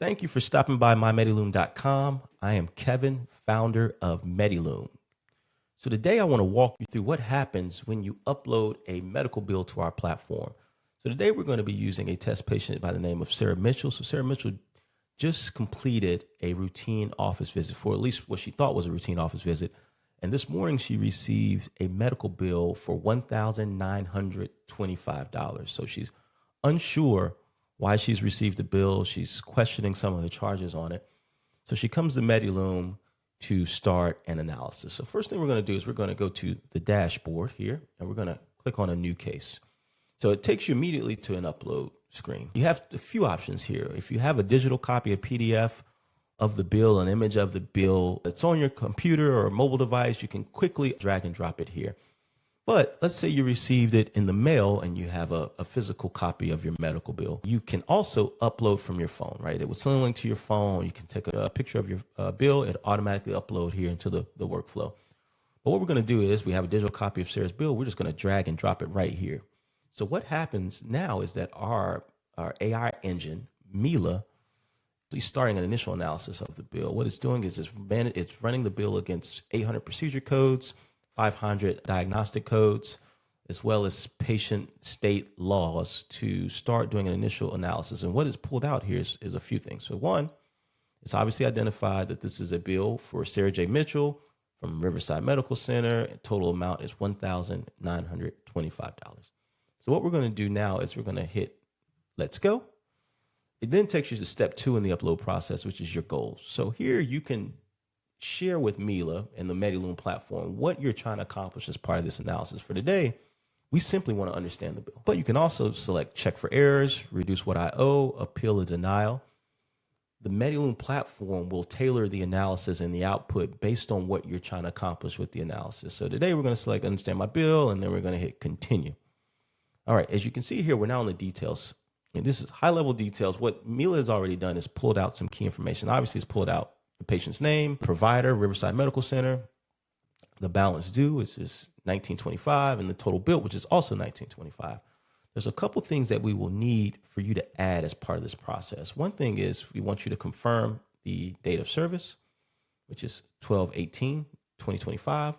Thank you for stopping by MyMediLoom.com. I am Kevin, founder of MediLoom. So today I want to walk you through what happens when you upload a medical bill to our platform. So today we're going to be using a test patient by the name of Sarah Mitchell. So Sarah Mitchell just completed a routine office visit, for at least what she thought was a routine office visit. And this morning she received a medical bill for $1,925. So she's unsure why she's received the bill. She's questioning some of the charges on it. So she comes to MediLoom to start an analysis. So first thing we're going to do is we're going to go to the dashboard here, and we're going to click on a new case. So it takes you immediately to an upload screen. You have a few options here. If you have a digital copy, a PDF of the bill, an image of the bill that's on your computer or mobile device, you can quickly drag and drop it here. But let's say you received it in the mail and you have a physical copy of your medical bill. You can also upload from your phone, right? It will send a link to your phone. You can take a picture of your bill. It automatically upload here into the workflow. But what we're going to do is we have a digital copy of Sarah's bill. We're just going to drag and drop it right here. So what happens now is that our AI engine, Mila, is starting an initial analysis of the bill. What it's doing is it's running the bill against 800 procedure codes, 500 diagnostic codes, as well as patient state laws to start doing an initial analysis. And what is pulled out here is a few things. So one, it's obviously identified that this is a bill for Sarah J. Mitchell from Riverside Medical Center. Total amount is $1,925. So what we're going to do now is we're going to hit Let's Go. It then takes you to step 2 in the upload process, which is your goals. So here you can share with Mila and the MediLoom platform what you're trying to accomplish as part of this analysis. For today, we simply want to understand the bill. But you can also select check for errors, reduce what I owe, appeal a denial. The MediLoom platform will tailor the analysis and the output based on what you're trying to accomplish with the analysis. So today we're going to select understand my bill, and then we're going to hit continue. All right, as you can see here, we're now in the details. And this is high-level details. What Mila has already done is pulled out some key information. Obviously, it's pulled out the patient's name, provider, Riverside Medical Center, the balance due, which is $1,925, and the total bill, which is also $1,925. There's a couple things that we will need for you to add as part of this process. One thing is we want you to confirm the date of service, which is 12/18/2025.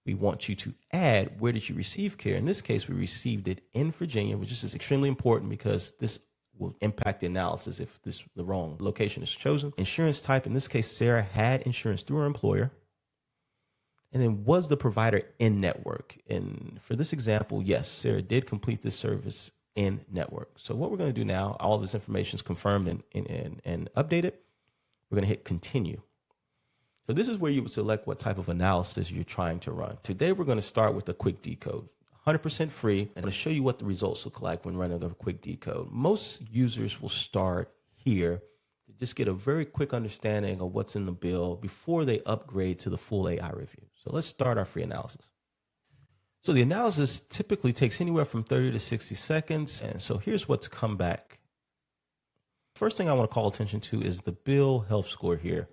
We want you to add where did you receive care. In this case, we received it in Virginia, which is extremely important because this will impact the analysis if the wrong location is chosen. Insurance type, in this case, Sarah had insurance through her employer. And then was the provider in network? And for this example, yes, Sarah did complete this service in network. So what we're going to do now, all of this information is confirmed and updated. We're going to hit continue. So this is where you would select what type of analysis you're trying to run. Today, we're going to start with a quick decode. 100% free. I'm going to show you what the results look like when running a quick decode. Most users will start here to just get a very quick understanding of what's in the bill before they upgrade to the full AI review. So let's start our free analysis. So the analysis typically takes anywhere from 30 to 60 seconds. And so here's what's come back. First thing I want to call attention to is the bill health score here.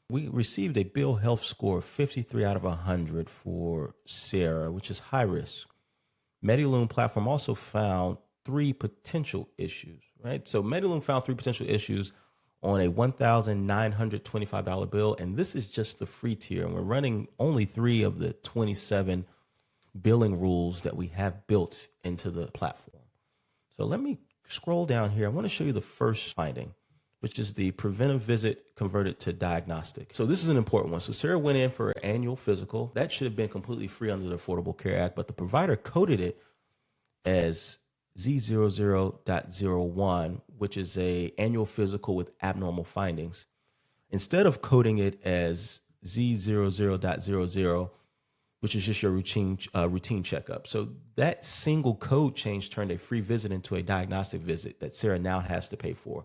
We received a bill health score of 53 out of 100 for Sarah, which is high risk. MediLoom platform also found 3 potential issues, right? So MediLoom found 3 potential issues on a $1,925 bill, and this is just the free tier. And we're running only 3 of the 27 billing rules that we have built into the platform. So let me scroll down here. I want to show you the first finding, which is the preventive visit converted to diagnostic. So this is an important one. So Sarah went in for an annual physical. That should have been completely free under the Affordable Care Act, but the provider coded it as Z00.01, which is a annual physical with abnormal findings, instead of coding it as Z00.00, which is just your routine checkup. So that single code change turned a free visit into a diagnostic visit that Sarah now has to pay for.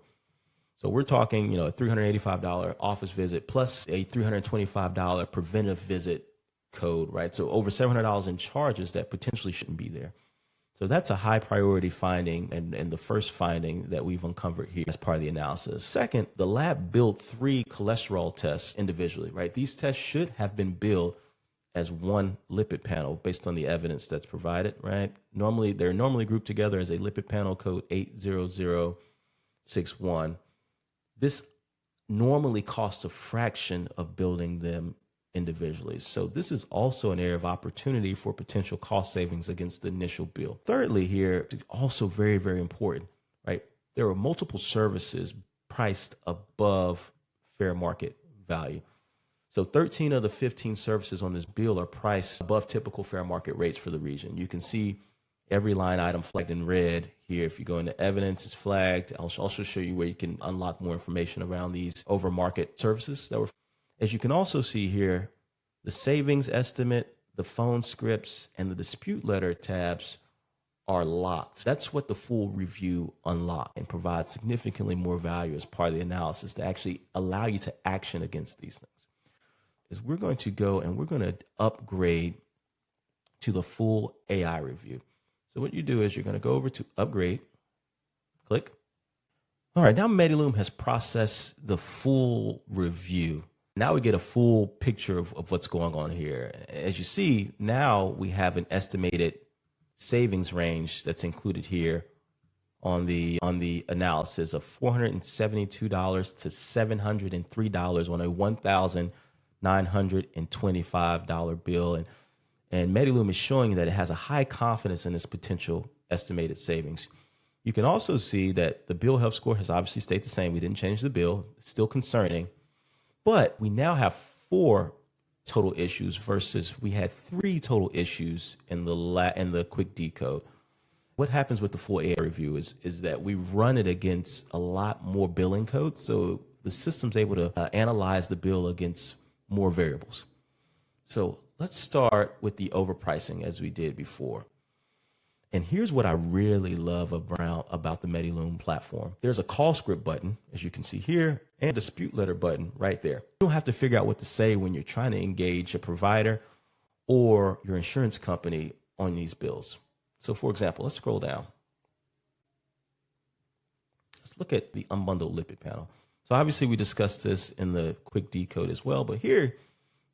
So we're talking, a $385 office visit plus a $325 preventive visit code, right? So over $700 in charges that potentially shouldn't be there. So that's a high priority finding and the first finding that we've uncovered here as part of the analysis. Second, the lab billed 3 cholesterol tests individually, right? These tests should have been billed as one lipid panel based on the evidence that's provided, right? They're normally grouped together as a lipid panel code 80061. This normally costs a fraction of building them individually. So this is also an area of opportunity for potential cost savings against the initial bill. Thirdly, here, also very, very important, right? There are multiple services priced above fair market value. So 13 of the 15 services on this bill are priced above typical fair market rates for the region. You can see every line item flagged in red here. If you go into evidence, it's flagged. I'll also show you where you can unlock more information around these over market services that were. As you can also see here, the savings estimate, the phone scripts, and the dispute letter tabs are locked. That's what the full review unlocks and provides significantly more value as part of the analysis to actually allow you to action against these things. Is we're going to go and we're going to upgrade to the full AI review. So what you do is you're going to go over to upgrade, click. All right, now MediLoom has processed the full review. Now we get a full picture of what's going on here. As you see, now we have an estimated savings range that's included here on the analysis of $472 to $703 on a $1,925 bill. And MediLoom is showing that it has a high confidence in its potential estimated savings. You can also see that the bill health score has obviously stayed the same. We didn't change the bill. It's still concerning. But we now have 4 total issues versus we had 3 total issues in the quick decode. What happens with the full AI review is that we run it against a lot more billing codes. So the system's able to analyze the bill against more variables. So let's start with the overpricing as we did before. And here's what I really love about the MediLoom platform. There's a call script button, as you can see here, and a dispute letter button right there. You don't have to figure out what to say when you're trying to engage a provider or your insurance company on these bills. So for example, let's scroll down. Let's look at the unbundled lipid panel. So obviously we discussed this in the quick decode as well, but here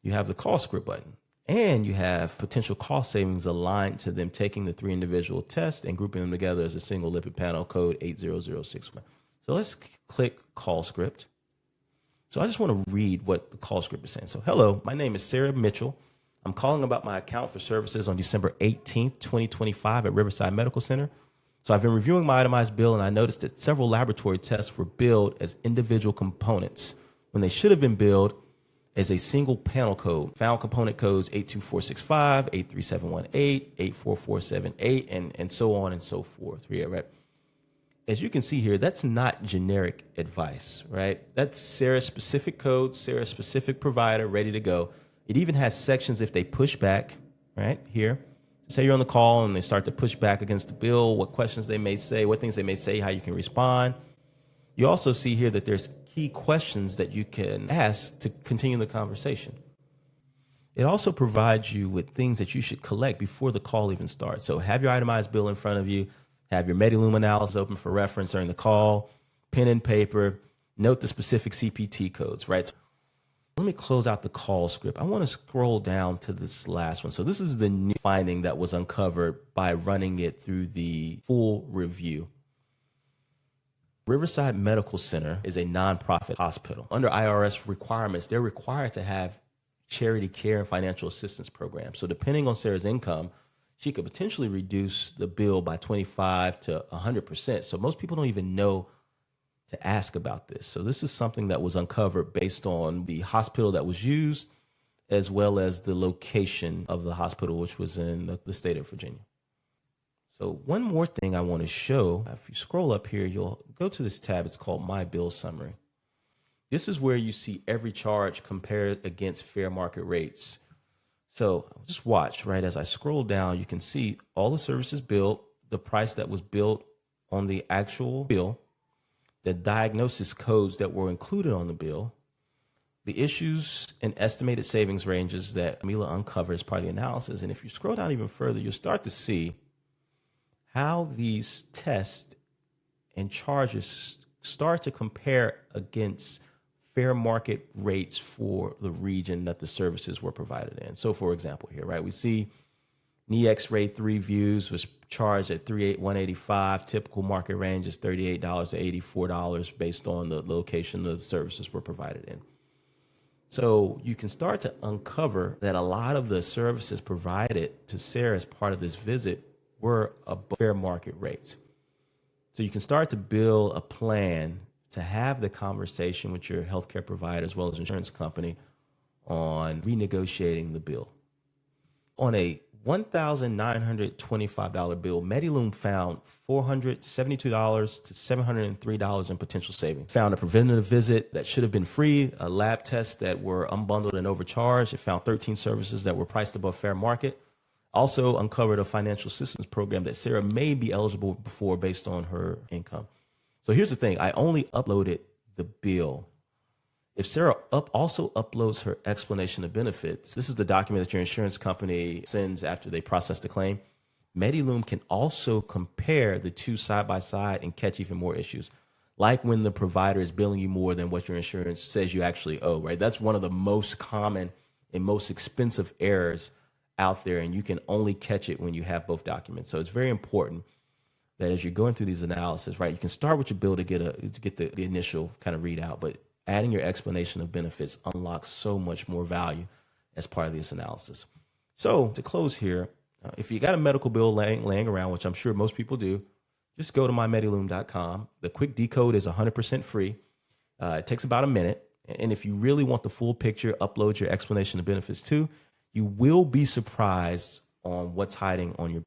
you have the call script button. And you have potential cost savings aligned to them taking the 3 individual tests and grouping them together as a single lipid panel code 80061. So let's click call script. So I just want to read what the call script is saying. So hello, my name is Sarah Mitchell. I'm calling about my account for services on December 18th, 2025 at Riverside Medical Center. So I've been reviewing my itemized bill and I noticed that several laboratory tests were billed as individual components when they should have been billed as a single panel code. Found component codes 82465, 83718, 84478, and so on and so forth. Yeah, right. As you can see here, that's not generic advice, right? That's Sarah's specific code, Sarah's specific provider, ready to go. It even has sections if they push back, right here. Say you're on the call and they start to push back against the bill, what questions they may say, what things they may say, how you can respond. You also see here that there's key questions that you can ask to continue the conversation. It also provides you with things that you should collect before the call even starts. So have your itemized bill in front of you, have your MediLoom analysis open for reference during the call, pen and paper, note the specific CPT codes, right? So let me close out the call script. I want to scroll down to this last one. So this is the new finding that was uncovered by running it through the full review. Riverside Medical Center is a nonprofit hospital. Under IRS requirements, they're required to have charity care and financial assistance programs. So depending on Sarah's income, she could potentially reduce the bill by 25 to 100%. So most people don't even know to ask about this. So this is something that was uncovered based on the hospital that was used, as well as the location of the hospital, which was in the state of Virginia. So one more thing I want to show, if you scroll up here, you'll go to this tab. It's called My Bill Summary. This is where you see every charge compared against fair market rates. So just watch, right? As I scroll down, you can see all the services billed, the price that was billed on the actual bill, the diagnosis codes that were included on the bill, the issues and estimated savings ranges that Mila uncovered as part of the analysis. And if you scroll down even further, you'll start to see how these tests and charges start to compare against fair market rates for the region that the services were provided in. So for example here, right, we see knee x-ray 3 views was charged at $185. Typical market range is $38 to $84 based on the location of the services were provided in. So you can start to uncover that a lot of the services provided to Sarah as part of this visit were above fair market rates. So you can start to build a plan to have the conversation with your healthcare provider as well as insurance company on renegotiating the bill. On a $1,925 bill, MediLoom found $472 to $703 in potential savings. Found a preventative visit that should have been free, a lab test that were unbundled and overcharged. It found 13 services that were priced above fair market. Also uncovered a financial assistance program that Sarah may be eligible for based on her income. So here's the thing. I only uploaded the bill. If Sarah also uploads her explanation of benefits, this is the document that your insurance company sends after they process the claim. MediLoom can also compare the two side by side and catch even more issues, like when the provider is billing you more than what your insurance says you actually owe, right? That's one of the most common and most expensive errors out there, and you can only catch it when you have both documents. So it's very important that as you're going through these analysis, right, you can start with your bill to get the initial kind of readout, but adding your explanation of benefits unlocks so much more value as part of this analysis. So to close here, if you got a medical bill laying around, which I'm sure most people do, just go to mymediloom.com. The quick decode is 100% free. It takes about a minute. And if you really want the full picture, upload your explanation of benefits too. You will be surprised on what's hiding on your